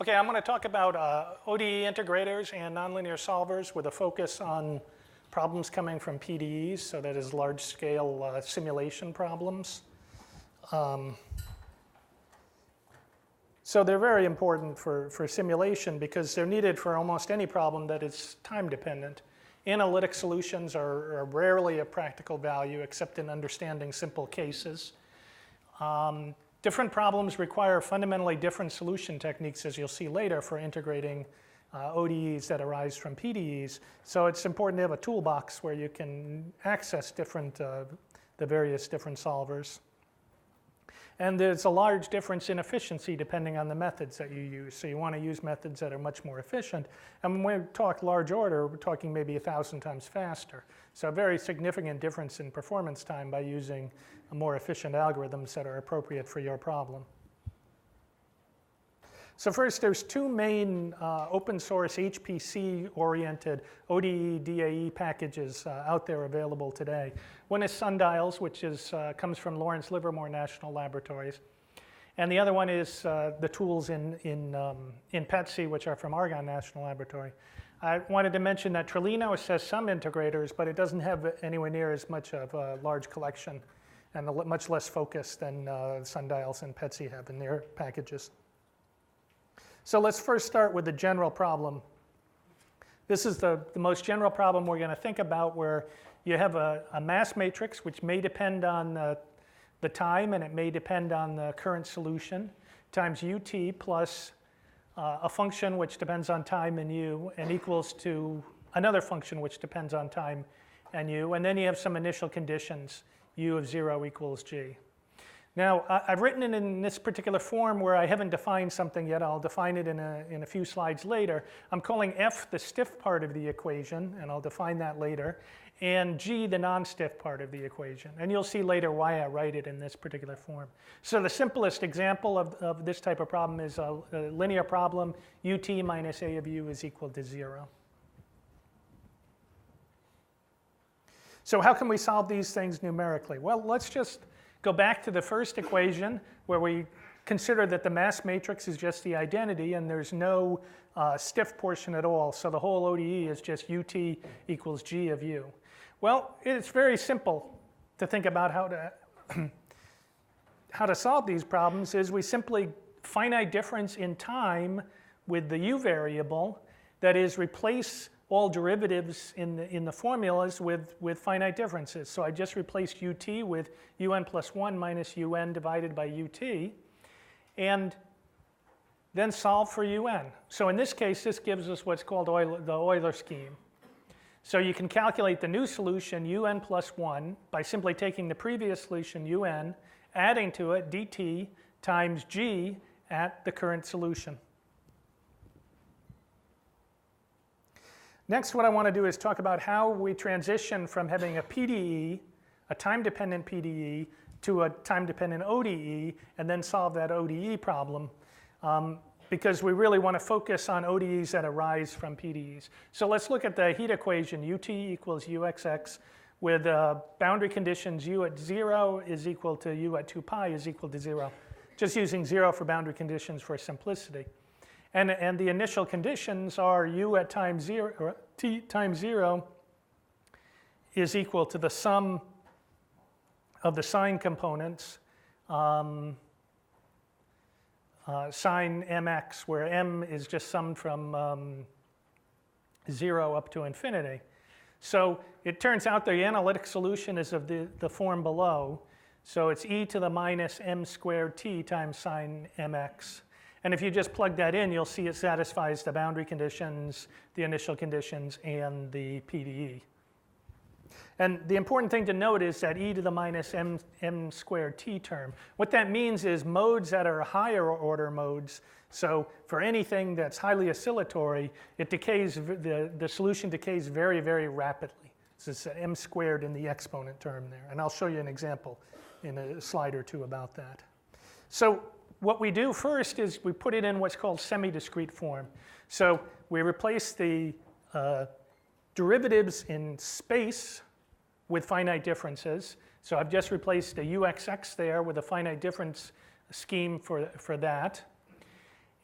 Okay, I'm going to talk about ODE integrators and nonlinear solvers with a focus on problems coming from PDEs, so that is large-scale simulation problems. So they're very important for simulation because they're needed for almost any problem that is time-dependent. Analytic solutions are rarely of practical value except in understanding simple cases. Different problems require fundamentally different solution techniques, as you'll see later, for integrating ODEs that arise from PDEs. So it's important to have a toolbox where you can access the various different solvers. And there's a large difference in efficiency depending on the methods that you use. So you want to use methods that are much more efficient. And when we talk large order, we're talking maybe 1,000 times faster. So a very significant difference in performance time by using more efficient algorithms that are appropriate for your problem. So first, there's two main open source HPC-oriented ODE DAE packages out there available today. One is Sundials, which comes from Lawrence Livermore National Laboratories. And the other one is the tools in PETSI, which are from Argonne National Laboratory. I wanted to mention that Trilinos has some integrators, but it doesn't have anywhere near as much of a large collection and much less focus than Sundials and PETSI have in their packages. So let's first start with the general problem. This is the most general problem we're going to think about, where you have a mass matrix which may depend on the time and it may depend on the current solution, times ut plus a function which depends on time and u, and equals to another function which depends on time and u, and then you have some initial conditions, u of 0 equals g. Now, I've written it in this particular form where I haven't defined something yet. I'll define it in a few slides later. I'm calling f the stiff part of the equation, and I'll define that later, and g the non-stiff part of the equation. And you'll see later why I write it in this particular form. So the simplest example of this type of problem is a linear problem, ut minus a of u is equal to 0. So how can we solve these things numerically? Well, let's just go back to the first equation where we consider that the mass matrix is just the identity and there's no stiff portion at all. So the whole ODE is just ut equals g of u. Well, it's very simple to think about how to solve these problems. Is we simply finite difference in time with the u variable, that is, replace all derivatives in the formulas with finite differences. So I just replaced ut with un plus 1 minus un divided by ut, and then solve for un. So in this case, this gives us what's called the Euler scheme. So you can calculate the new solution, un plus 1, by simply taking the previous solution, un, adding to it dt times g at the current solution. Next, what I want to do is talk about how we transition from having a PDE, a time-dependent PDE, to a time-dependent ODE, and then solve that ODE problem, because we really want to focus on ODEs that arise from PDEs. So let's look at the heat equation, ut equals uxx, with boundary conditions u at 0 is equal to u at 2 pi is equal to 0, just using 0 for boundary conditions for simplicity. And the initial conditions are u at time 0, or t times 0 is equal to the sum of the sine components, sine mx, where m is just summed from 0 up to infinity. So it turns out the analytic solution is of the form below. So it's e to the minus m squared t times sine mx. And if you just plug that in, you'll see it satisfies the boundary conditions, the initial conditions, and the PDE. And the important thing to note is that e to the minus m squared t term. What that means is modes that are higher order modes. So for anything that's highly oscillatory, it decays, the solution decays very, very rapidly. So it's m squared in the exponent term there. And I'll show you an example in a slide or two about that. So what we do first is we put it in what's called semi-discrete form. So we replace the derivatives in space with finite differences. So I've just replaced the uxx there with a finite difference scheme for that.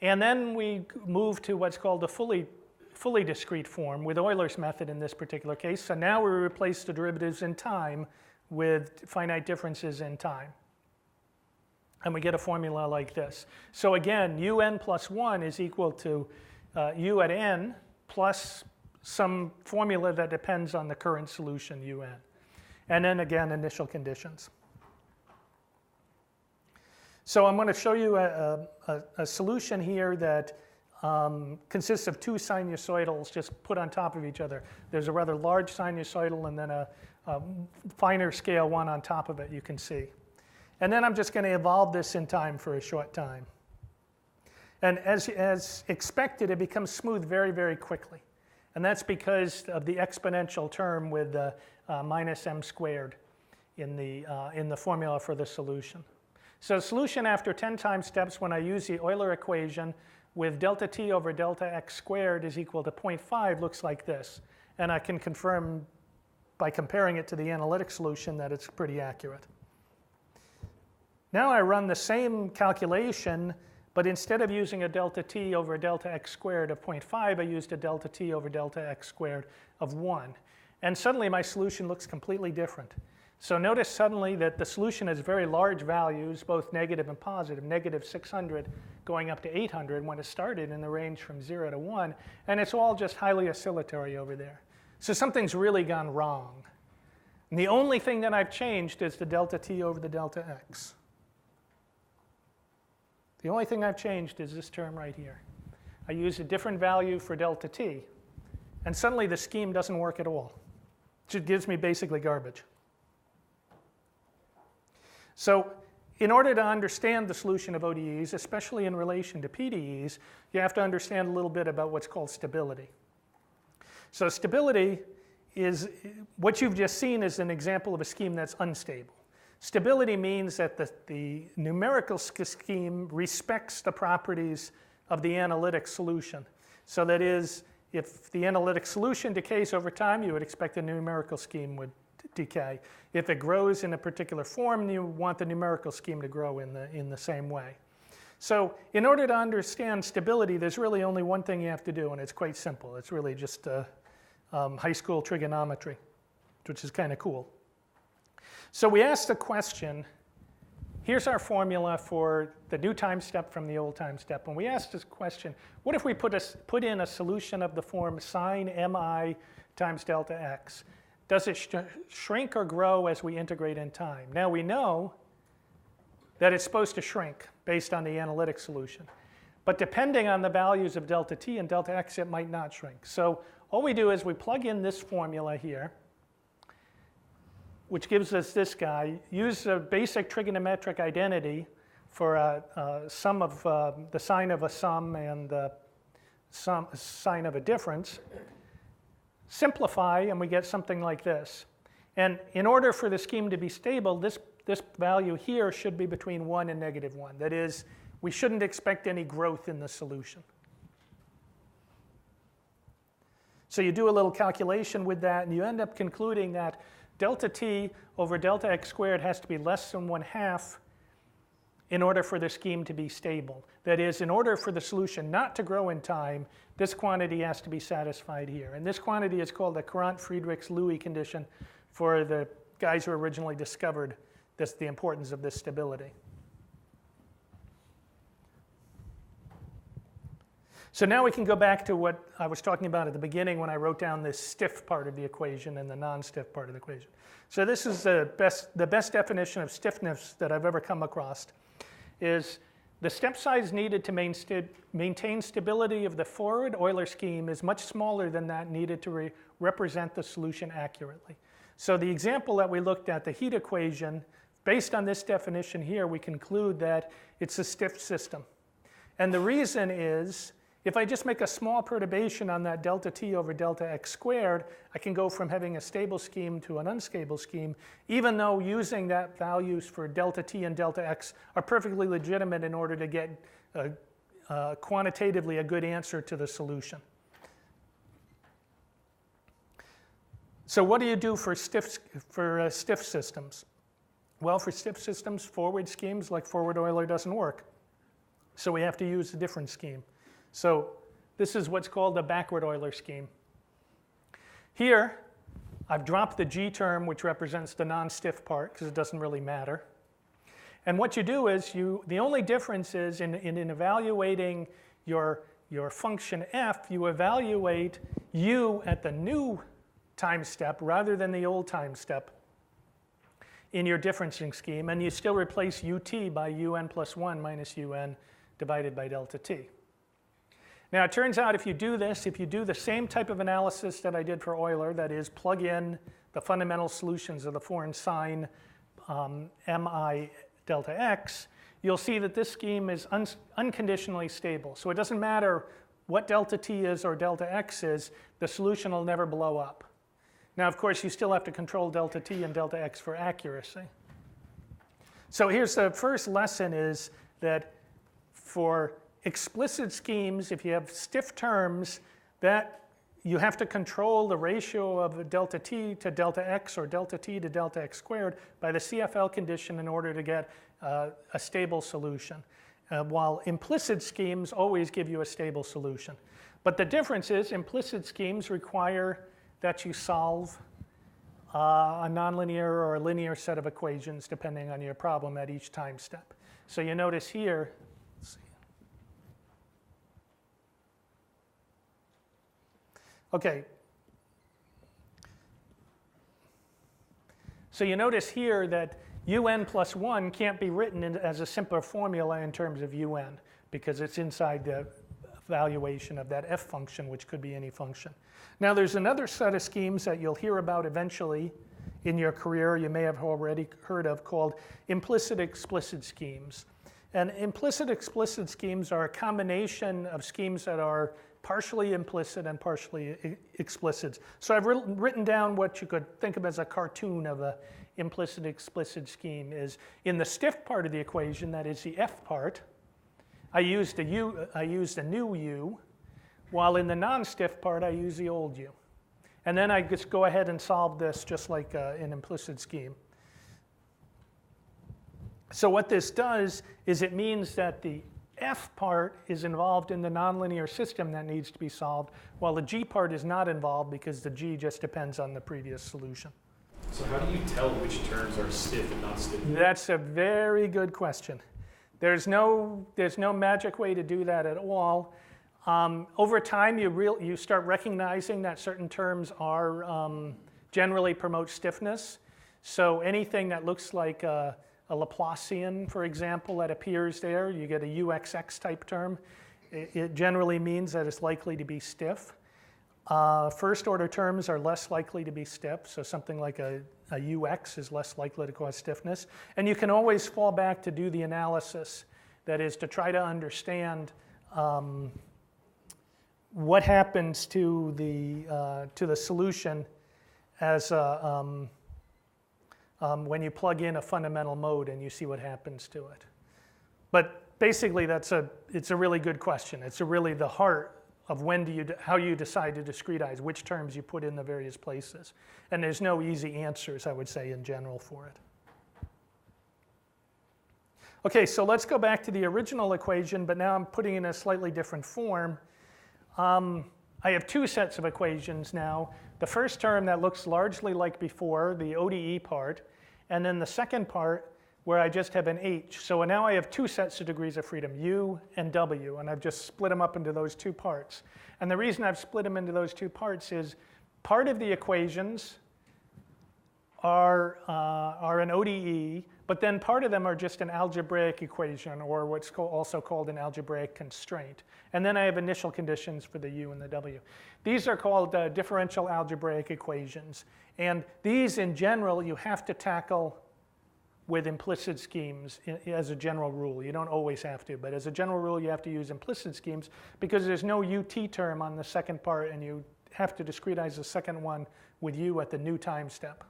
And then we move to what's called a fully discrete form with Euler's method in this particular case. So now we replace the derivatives in time with finite differences in time. And we get a formula like this. So again, un plus 1 is equal to u at n plus some formula that depends on the current solution, un. And then again, initial conditions. So I'm going to show you a solution here that consists of two sinusoidals just put on top of each other. There's a rather large sinusoidal and then a finer scale one on top of it, you can see. And then I'm just going to evolve this in time for a short time. And as expected, it becomes smooth very, very quickly. And that's because of the exponential term with minus m squared in the formula for the solution. So solution after 10 time steps when I use the Euler equation with delta t over delta x squared is equal to 0.5 looks like this. And I can confirm by comparing it to the analytic solution that it's pretty accurate. Now I run the same calculation, but instead of using a delta t over delta x squared of 0.5, I used a delta t over delta x squared of 1. And suddenly my solution looks completely different. So notice suddenly that the solution has very large values, both negative and positive, negative 600 going up to 800 when it started in the range from 0 to 1. And it's all just highly oscillatory over there. So something's really gone wrong. And the only thing that I've changed is the delta t over the delta x. The only thing I've changed is this term right here. I use a different value for delta t, and suddenly the scheme doesn't work at all. It just gives me basically garbage. So in order to understand the solution of ODEs, especially in relation to PDEs, you have to understand a little bit about what's called stability. So stability is, what you've just seen is an example of a scheme that's unstable. Stability means that the numerical scheme respects the properties of the analytic solution. So that is, if the analytic solution decays over time, you would expect the numerical scheme would decay. If it grows in a particular form, you want the numerical scheme to grow in the same way. So in order to understand stability, there's really only one thing you have to do, and it's quite simple. It's really just high school trigonometry, which is kind of cool. So we asked the question, here's our formula for the new time step from the old time step. And we asked this question, what if we put in a solution of the form sine mi times delta x? Does it shrink or grow as we integrate in time? Now we know that it's supposed to shrink based on the analytic solution. But depending on the values of delta t and delta x, it might not shrink. So all we do is we plug in this formula here, which gives us this guy, use a basic trigonometric identity for a sum of the sine of a sum and the sine of a difference. Simplify, and we get something like this. And in order for the scheme to be stable, this value here should be between 1 and negative 1. That is, we shouldn't expect any growth in the solution. So you do a little calculation with that, and you end up concluding that delta t over delta x squared has to be less than 1/2 in order for the scheme to be stable. That is, in order for the solution not to grow in time, this quantity has to be satisfied here. And this quantity is called the Courant-Friedrichs-Lewis condition for the guys who originally discovered the importance of this stability. So now we can go back to what I was talking about at the beginning when I wrote down this stiff part of the equation and the non-stiff part of the equation. So this is the best definition of stiffness that I've ever come across, is the step size needed to maintain stability of the forward Euler scheme is much smaller than that needed to represent the solution accurately. So the example that we looked at, the heat equation, based on this definition here, we conclude that it's a stiff system. And the reason is, if I just make a small perturbation on that delta t over delta x squared, I can go from having a stable scheme to an unstable scheme, even though using that values for delta t and delta x are perfectly legitimate in order to get quantitatively a good answer to the solution. So what do you do for stiff systems? Well, for stiff systems, forward schemes like forward Euler doesn't work. So we have to use a different scheme. So this is what's called the backward Euler scheme. Here, I've dropped the G term, which represents the non-stiff part, because it doesn't really matter. And what you do is, the only difference is in evaluating your function f, you evaluate u at the new time step rather than the old time step in your differencing scheme, and you still replace ut by un plus 1 minus un divided by delta t. Now it turns out if you do this, if you do the same type of analysis that I did for Euler, that is plug in the fundamental solutions of the foreign sine mi delta x, you'll see that this scheme is unconditionally stable. So it doesn't matter what delta t is or delta x is, the solution will never blow up. Now, of course, you still have to control delta t and delta x for accuracy. So here's the first lesson, is that for explicit schemes, if you have stiff terms, that you have to control the ratio of delta t to delta x or delta t to delta x squared by the CFL condition in order to get a stable solution, while implicit schemes always give you a stable solution. But the difference is implicit schemes require that you solve a nonlinear or a linear set of equations depending on your problem at each time step. So you notice here, let's see. Okay. So you notice here that un plus 1 can't be written as a simpler formula in terms of un, because it's inside the evaluation of that f function, which could be any function. Now there's another set of schemes that you'll hear about eventually in your career, you may have already heard of, called implicit explicit schemes. And implicit explicit schemes are a combination of schemes that are partially implicit and partially explicit. So I've written down what you could think of as a cartoon of a implicit explicit scheme. Is in the stiff part of the equation, that is the f part, I used a new u, while in the non-stiff part I use the old u. And then I just go ahead and solve this just like an implicit scheme. So what this does is it means that the f part is involved in the nonlinear system that needs to be solved, while the g part is not involved because the g just depends on the previous solution. So how do you tell which terms are stiff and not stiff? That's a very good question. There's no magic way to do that at all. Over time, you start recognizing that certain terms are generally promote stiffness. So anything that looks like a Laplacian, for example, that appears there, you get a UXX type term. It generally means that it's likely to be stiff. First order terms are less likely to be stiff, so something like a UX is less likely to cause stiffness. And you can always fall back to do the analysis, that is to try to understand what happens to the solution as when you plug in a fundamental mode and you see what happens to it. But basically, it's a really good question. It's really the heart of how you decide to discretize, which terms you put in the various places. And there's no easy answers, I would say, in general for it. Okay, so let's go back to the original equation, but now I'm putting it in a slightly different form. I have two sets of equations now. The first term that looks largely like before, the ODE part, and then the second part where I just have an H. So now I have two sets of degrees of freedom, U and W, and I've just split them up into those two parts. And the reason I've split them into those two parts is part of the equations are an ODE, but then part of them are just an algebraic equation, or what's also called an algebraic constraint. And then I have initial conditions for the U and the W. These are called differential algebraic equations. And these, in general, you have to tackle with implicit schemes as a general rule. You don't always have to, but as a general rule, you have to use implicit schemes because there's no UT term on the second part, and you have to discretize the second one with U at the new time step.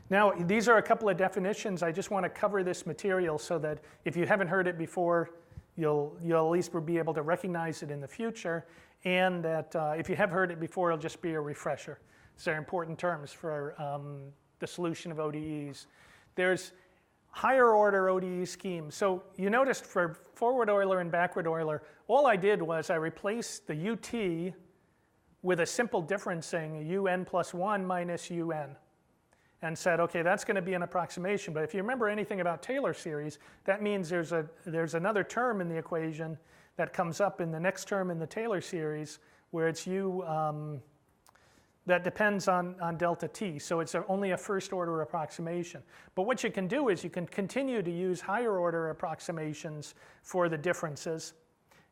Now, these are a couple of definitions. I just want to cover this material so that if you haven't heard it before, you'll at least be able to recognize it in the future, and that if you have heard it before, it'll just be a refresher. These are important terms for the solution of ODEs. There's higher order ODE schemes. So you noticed for forward Euler and backward Euler, all I did was I replaced the UT with a simple differencing un plus 1 minus un, and said, okay, that's going to be an approximation. But if you remember anything about Taylor series, that means there's another term in the equation that comes up in the next term in the Taylor series where it's u that depends on delta t. So it's only a first order approximation. But what you can do is you can continue to use higher order approximations for the differences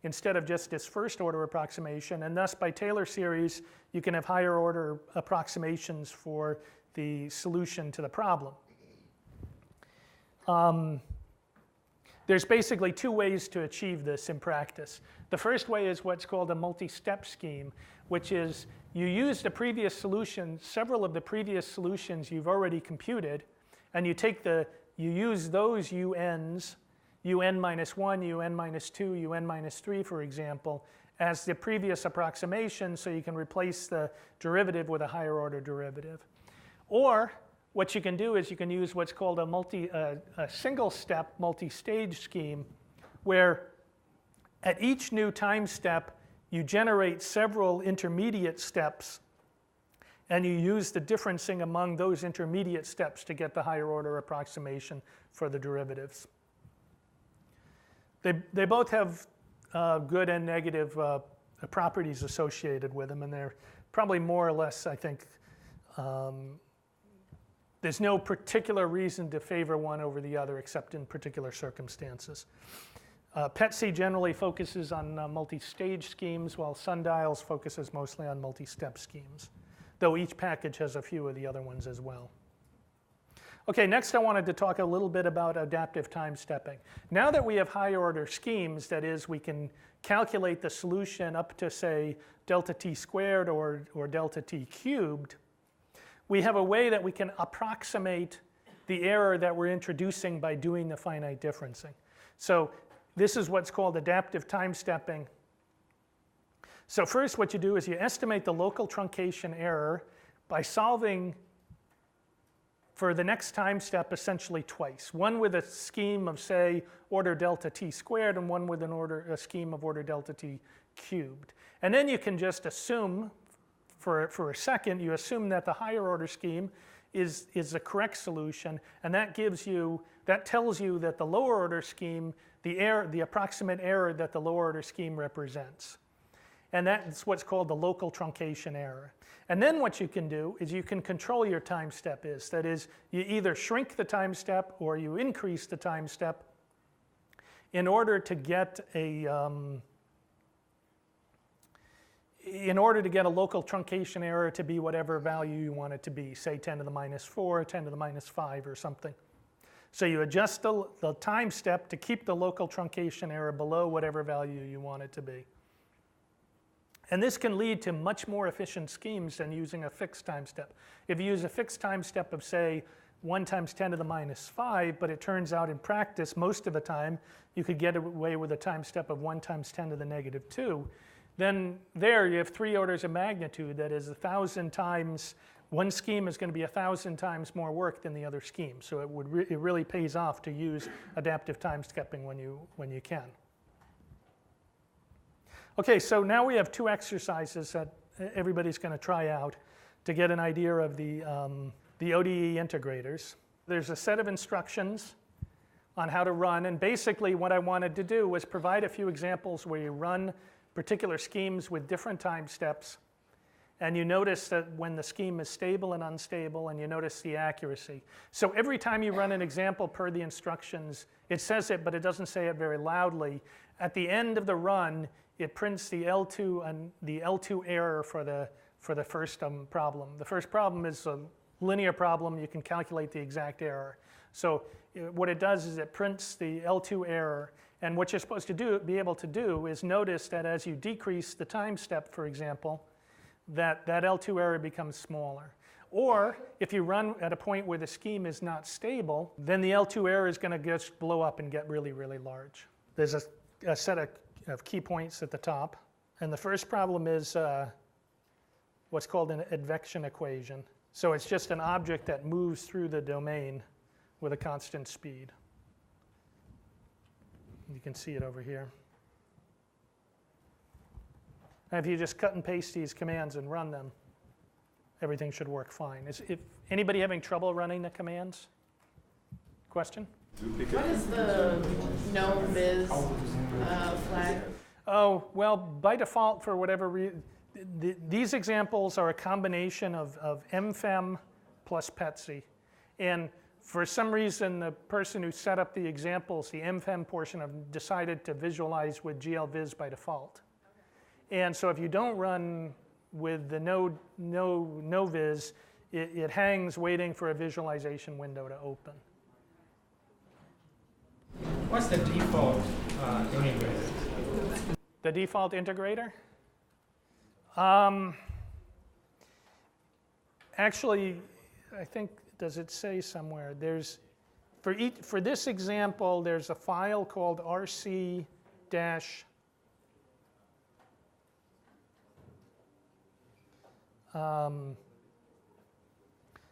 instead of just this first order approximation. And thus by Taylor series, you can have higher order approximations for the solution to the problem. There's basically two ways to achieve this in practice. The first way is what's called a multi-step scheme, which is you use the previous solution, several of the previous solutions you've already computed, and you use those UNs, UN minus 1, UN minus 2, UN minus 3, for example, as the previous approximation, so you can replace the derivative with a higher order derivative. Or what you can do is you can use what's called a single-step multi-stage scheme, where at each new time step, you generate several intermediate steps, and you use the differencing among those intermediate steps to get the higher order approximation for the derivatives. They both have good and negative properties associated with them, and they're probably more or less, I think, there's no particular reason to favor one over the other except in particular circumstances. PETC generally focuses on multi-stage schemes, while Sundials focuses mostly on multi-step schemes, though each package has a few of the other ones as well. Okay, next I wanted to talk a little bit about adaptive time stepping. Now that we have higher order schemes, that is, we can calculate the solution up to, say, delta t squared or delta t cubed, we have a way that we can approximate the error that we're introducing by doing the finite differencing. So this is what's called adaptive time stepping. So first what you do is you estimate the local truncation error by solving for the next time step essentially twice. One with a scheme of, say, order delta t squared, and one with a scheme of order delta t cubed. And then you can just assume, for a second, you assume that the higher order scheme is the correct solution, and that tells you that the lower order scheme, the approximate error that the lower order scheme represents. And that's what's called the local truncation error. And then what you can do is you can control your time step is. That is, you either shrink the time step or you increase the time step in order to get a local truncation error to be whatever value you want it to be, say 10 to the minus 4, 10 to the minus 5 or something. So you adjust the time step to keep the local truncation error below whatever value you want it to be. And this can lead to much more efficient schemes than using a fixed time step. If you use a fixed time step of, say, 1 times 10 to the minus 5, but it turns out in practice most of the time you could get away with a time step of 1 times 10 to the negative 2, then there you have 3 orders of magnitude. That is 1,000 times, one scheme is going to be 1,000 times more work than the other scheme. So it really pays off to use adaptive time stepping when you can. Okay, so now we have 2 exercises that everybody's going to try out to get an idea of the ODE integrators. There's a set of instructions on how to run, and basically what I wanted to do was provide a few examples where you run particular schemes with different time steps, and you notice that when the scheme is stable and unstable, and you notice the accuracy. So every time you run an example per the instructions, it says it, but it doesn't say it very loudly. At the end of the run, it prints the L2 and the L2 error for the first problem. The first problem is a linear problem. You can calculate the exact error. So what it does is it prints the L2 error, and what you're supposed to be able to do is notice that as you decrease the time step, for example, that L2 error becomes smaller. Or if you run at a point where the scheme is not stable, then the L2 error is going to just blow up and get really, really large. There's a set of key points at the top, and the first problem is what's called an advection equation. So it's just an object that moves through the domain with a constant speed. You can see it over here. And if you just cut and paste these commands and run them, everything should work fine. If anybody having trouble running the commands? Question? What is the no viz flag? Oh, well, by default, for whatever reason, these examples are a combination of MFEM plus PETSI. And for some reason, the person who set up the examples, the MFEM portion, have decided to visualize with GLViz by default. Okay. And so if you don't run with the no viz, it hangs waiting for a visualization window to open. What's the default integrator? The default integrator? Actually, I think, does it say somewhere? There's, for this example, there's a file called rc-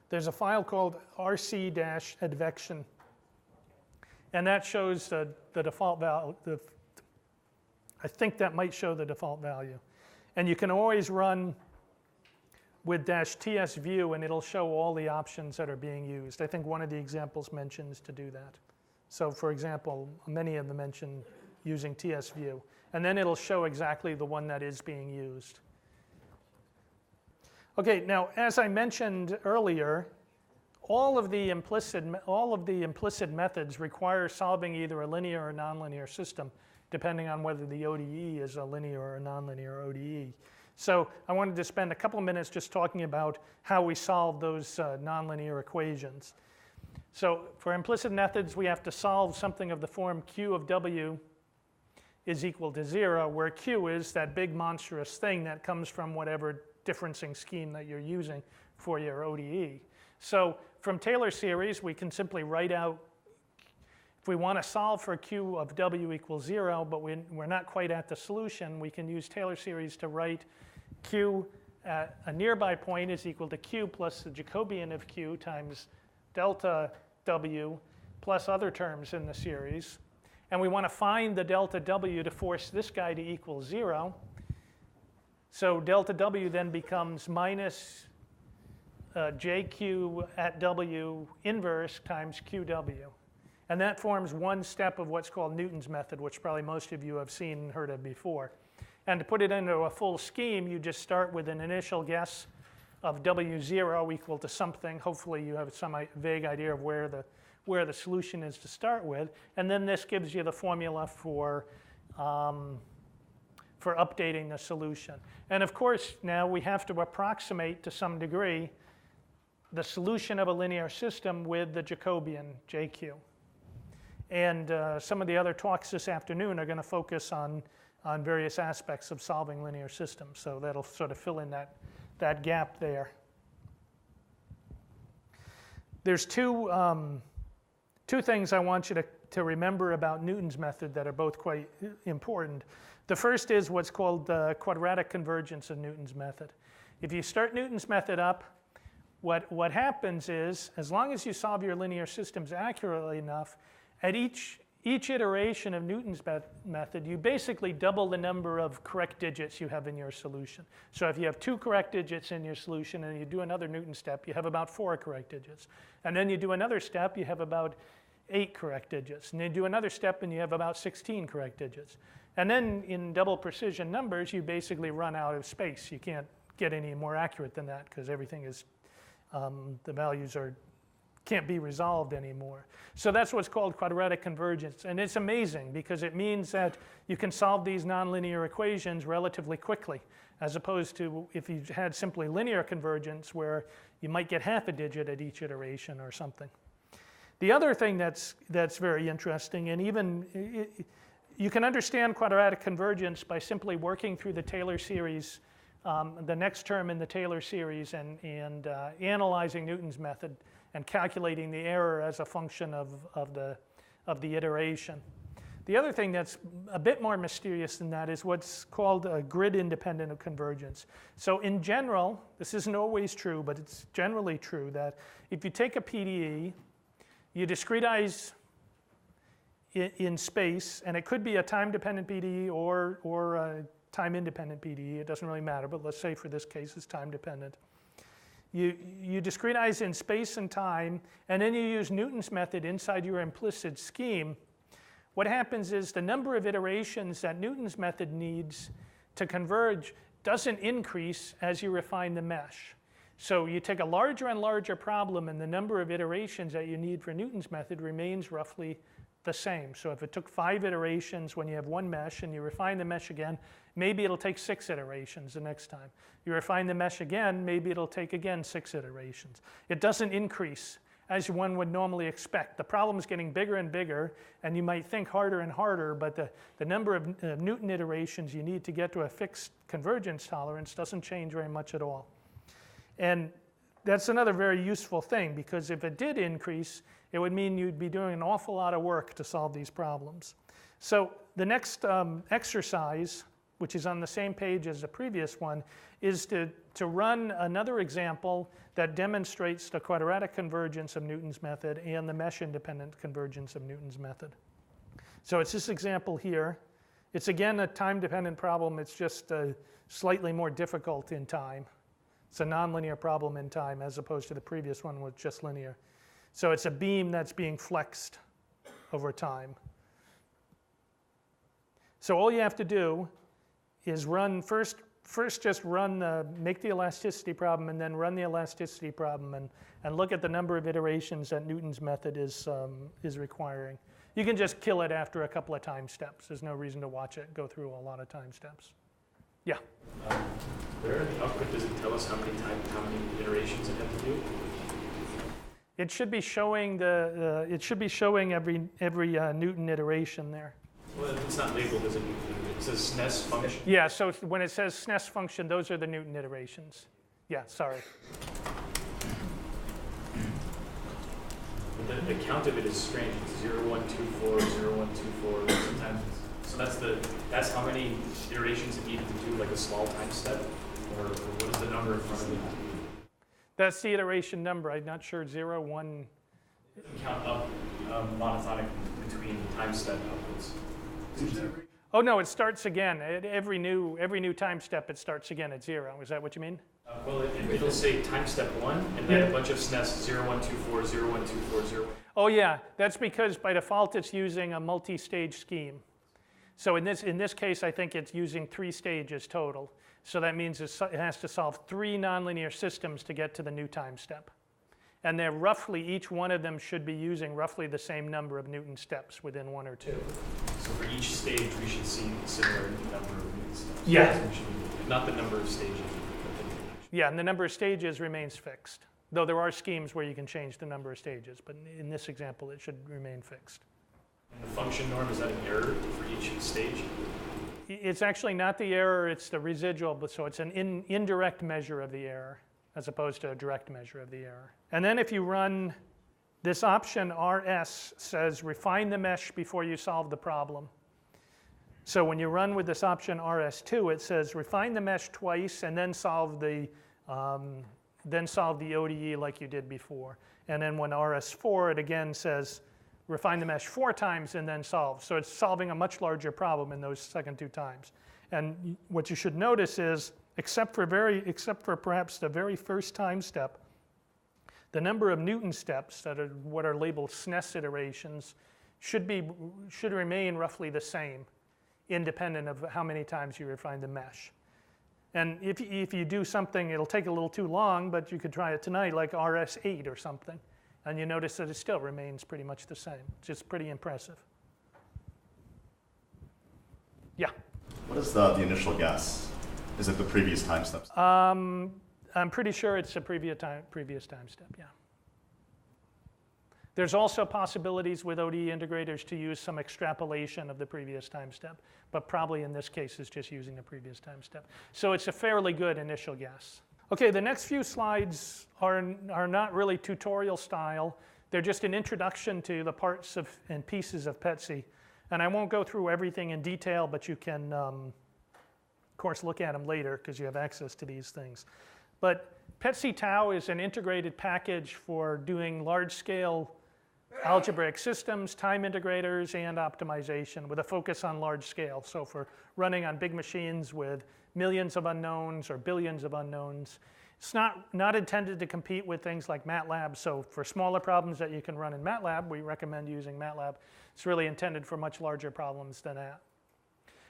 there's a file called rc-advection, and that shows the default value. I think that might show the default value. And you can always run with -tsview, and it'll show all the options that are being used. I think one of the examples mentions to do that. So for example, many of them mention using tsview. And then it'll show exactly the one that is being used. Okay, now as I mentioned earlier, all of the implicit methods require solving either a linear or nonlinear system, depending on whether the ODE is a linear or a nonlinear ODE. So I wanted to spend a couple of minutes just talking about how we solve those nonlinear equations. So for implicit methods, we have to solve something of the form Q of W is equal to 0, where Q is that big monstrous thing that comes from whatever differencing scheme that you're using for your ODE. So from Taylor series, we can simply write out, if we want to solve for Q of W equals 0, but we're not quite at the solution, we can use Taylor series to write Q at a nearby point is equal to Q plus the Jacobian of Q times delta W plus other terms in the series. And we want to find the delta W to force this guy to equal 0. So delta W then becomes minus JQ at W inverse times QW. And that forms one step of what's called Newton's method, which probably most of you have seen and heard of before. And to put it into a full scheme, you just start with an initial guess of W0 equal to something. Hopefully you have some vague idea of where the solution is to start with. And then this gives you the formula for updating the solution. And of course, now we have to approximate to some degree the solution of a linear system with the Jacobian, JQ. And some of the other talks this afternoon are going to focus on various aspects of solving linear systems. So that'll sort of fill in that gap there. There's two things I want you to remember about Newton's method that are both quite important. The first is what's called the quadratic convergence of Newton's method. If you start Newton's method up, what happens is, as long as you solve your linear systems accurately enough, at each iteration of Newton's method, you basically double the number of correct digits you have in your solution. So if you have 2 correct digits in your solution and you do another Newton step, you have about 4 correct digits. And then you do another step, you have about 8 correct digits. And then you do another step and you have about 16 correct digits. And then in double precision numbers, you basically run out of space. You can't get any more accurate than that because everything is, the values can't be resolved anymore. So that's what's called quadratic convergence. And it's amazing because it means that you can solve these nonlinear equations relatively quickly, as opposed to if you had simply linear convergence where you might get half a digit at each iteration or something. The other thing that's very interesting, and even you can understand quadratic convergence by simply working through the Taylor series, the next term in the Taylor series, and analyzing Newton's method and calculating the error as a function of the iteration. The other thing that's a bit more mysterious than that is what's called a grid-independent convergence. So in general, this isn't always true, but it's generally true that if you take a PDE, you discretize in space, and it could be a time-dependent PDE or a time-independent PDE. It doesn't really matter, but let's say for this case it's time-dependent. You discretize in space and time, and then you use Newton's method inside your implicit scheme. What happens is the number of iterations that Newton's method needs to converge doesn't increase as you refine the mesh. So you take a larger and larger problem, and the number of iterations that you need for Newton's method remains roughly the same. So if it took 5 iterations when you have one mesh and you refine the mesh again, maybe it'll take 6 iterations the next time. You refine the mesh again, maybe it'll take again 6 iterations. It doesn't increase as one would normally expect. The problem's getting bigger and bigger, and you might think harder and harder, but the number of Newton iterations you need to get to a fixed convergence tolerance doesn't change very much at all. And that's another very useful thing, because if it did increase, it would mean you'd be doing an awful lot of work to solve these problems. So the next exercise, which is on the same page as the previous one, is to run another example that demonstrates the quadratic convergence of Newton's method and the mesh-independent convergence of Newton's method. So it's this example here. It's again a time-dependent problem. It's just slightly more difficult in time. It's a nonlinear problem in time as opposed to the previous one was just linear. So it's a beam that's being flexed over time. So all you have to do is run first just run make the elasticity problem, and then run the elasticity problem, and look at the number of iterations that Newton's method is requiring. You can just kill it after a couple of time steps. There's no reason to watch it go through a lot of time steps. Yeah. Where in the output does it tell us how many iterations it had to do? It should be showing every Newton iteration there. Well, it's not labeled as a Newton. It says SNES function. Yeah, so when it says SNES function, those are the Newton iterations. Yeah, sorry. But the count of it is strange. It's 0, 1, 2, 4, 0, 1, 2, 4. Sometimes so that's how many iterations it needed to do, like a small time step, or what is the number in front of it? That's the iteration number. I'm not sure. 0, 1. Count up monotonic between time step outputs. Oh no, it starts again. At every new time step, it starts again at 0. Is that what you mean? Well, it'll say time step 1, and then a bunch of SNES 0, 1, 2, 4, 0, 1, 2, 4, 0. Oh yeah, that's because by default it's using a multi-stage scheme. So in this case, I think it's using 3 stages total. So that means it has to solve 3 nonlinear systems to get to the new time step. And they're roughly, each one of them should be using roughly the same number of Newton steps within 1 or 2. So for each stage, we should see a similar number of Newton steps. Yeah. Not the number of stages. Yeah, and the number of stages remains fixed. Though there are schemes where you can change the number of stages, but in this example, it should remain fixed. And the function norm, is that an error for each stage? It's actually not the error, it's the residual, but so it's an indirect measure of the error as opposed to a direct measure of the error. And then if you run this option RS says refine the mesh before you solve the problem. So when you run with this option RS2, it says refine the mesh twice and then solve the ODE like you did before. And then when RS4, it again says refine the mesh 4 times and then solve. So it's solving a much larger problem in those second 2 times. And what you should notice is, except for perhaps the very first time step, the number of Newton steps that are what are labeled SNES iterations should remain roughly the same, independent of how many times you refine the mesh. And if you do something, it'll take a little too long, but you could try it tonight, like RS8 or something, and you notice that it still remains pretty much the same. It's just pretty impressive. Yeah? What is the initial guess? Is it the previous time steps? I'm pretty sure it's a previous time step, yeah. There's also possibilities with ODE integrators to use some extrapolation of the previous time step, but probably in this case it's just using the previous time step. So it's a fairly good initial guess. Okay, the next few slides are not really tutorial style. They're just an introduction to the parts and pieces of PETSI. And I won't go through everything in detail, but you can, of course, look at them later because you have access to these things. But PETSI Tau is an integrated package for doing large-scale algebraic systems, time integrators, and optimization with a focus on large scale. So for running on big machines with millions of unknowns or billions of unknowns. It's not intended to compete with things like MATLAB. So for smaller problems that you can run in MATLAB, we recommend using MATLAB. It's really intended for much larger problems than that.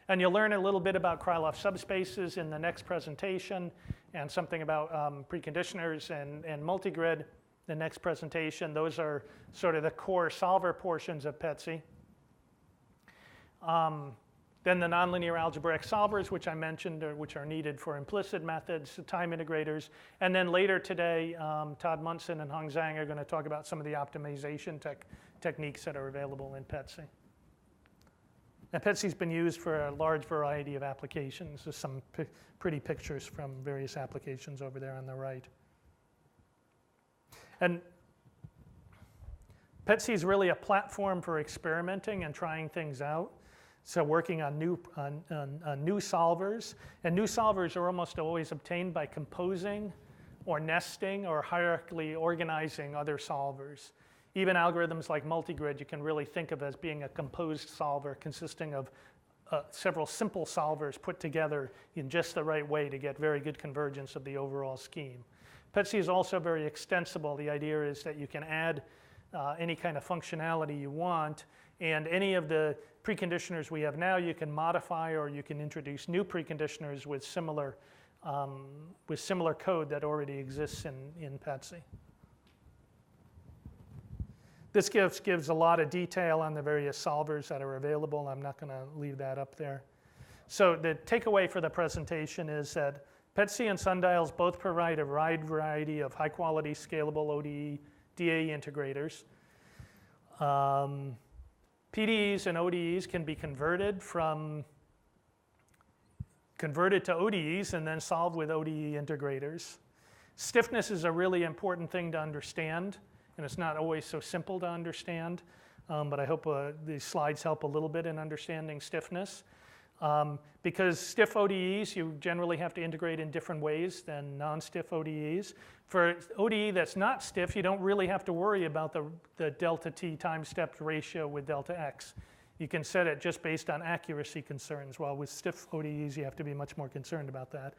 And you'll learn a little bit about Krylov subspaces in the next presentation, and something about preconditioners and multigrid the next presentation. Those are sort of the core solver portions of PETSI. Then the nonlinear algebraic solvers, which I mentioned, which are needed for implicit methods, the time integrators. And then later today, Todd Munson and Hong Zhang are going to talk about some of the optimization techniques that are available in PETSI. And PETSI's been used for a large variety of applications. There's some pretty pictures from various applications over there on the right. And PETSI is really a platform for experimenting and trying things out. So working on new solvers. And new solvers are almost always obtained by composing or nesting or hierarchically organizing other solvers. Even algorithms like multigrid you can really think of as being a composed solver consisting of several simple solvers put together in just the right way to get very good convergence of the overall scheme. PETSI is also very extensible. The idea is that you can add any kind of functionality you want, and any of the preconditioners we have now you can modify, or you can introduce new preconditioners with similar code that already exists in PETSI. This gives a lot of detail on the various solvers that are available. I'm not going to leave that up there. So the takeaway for the presentation is that PETSI and sundials both provide a wide variety of high-quality, scalable ODE, DAE integrators. PDEs and ODEs can be converted to ODEs and then solved with ODE integrators. Stiffness is a really important thing to understand, and it's not always so simple to understand, but I hope these slides help a little bit in understanding stiffness. Because stiff ODEs, you generally have to integrate in different ways than non-stiff ODEs. For ODE that's not stiff, you don't really have to worry about the delta t time step ratio with delta x. You can set it just based on accuracy concerns, while with stiff ODEs you have to be much more concerned about that.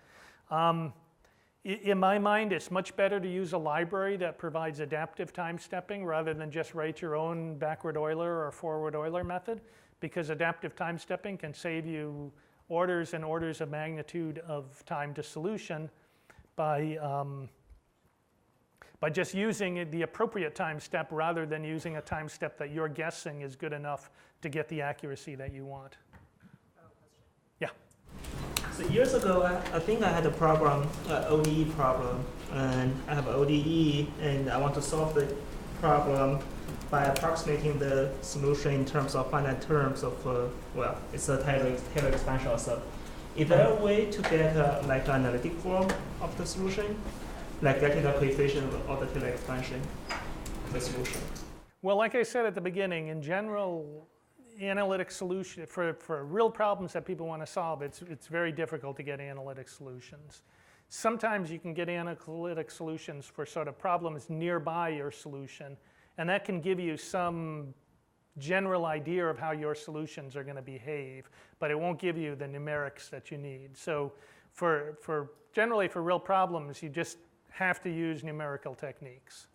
In my mind, it's much better to use a library that provides adaptive time stepping rather than just write your own backward Euler or forward Euler method, because adaptive time stepping can save you orders and orders of magnitude of time to solution by just using the appropriate time step rather than using a time step that you're guessing is good enough to get the accuracy that you want. Yeah. So years ago, I think I had a problem, ODE problem, and I have ODE, and I want to solve the problem by approximating the solution in terms of finite terms of, well, it's a Taylor expansion also. Is there a way to get like an analytic form of the solution? Like getting the coefficient of the Taylor expansion of the solution? Well, like I said at the beginning, in general, analytic solution, for real problems that people want to solve, it's very difficult to get analytic solutions. Sometimes you can get analytic solutions for sort of problems nearby your solution, and that can give you some general idea of how your solutions are going to behave, but it won't give you the numerics that you need. So generally for real problems, you just have to use numerical techniques.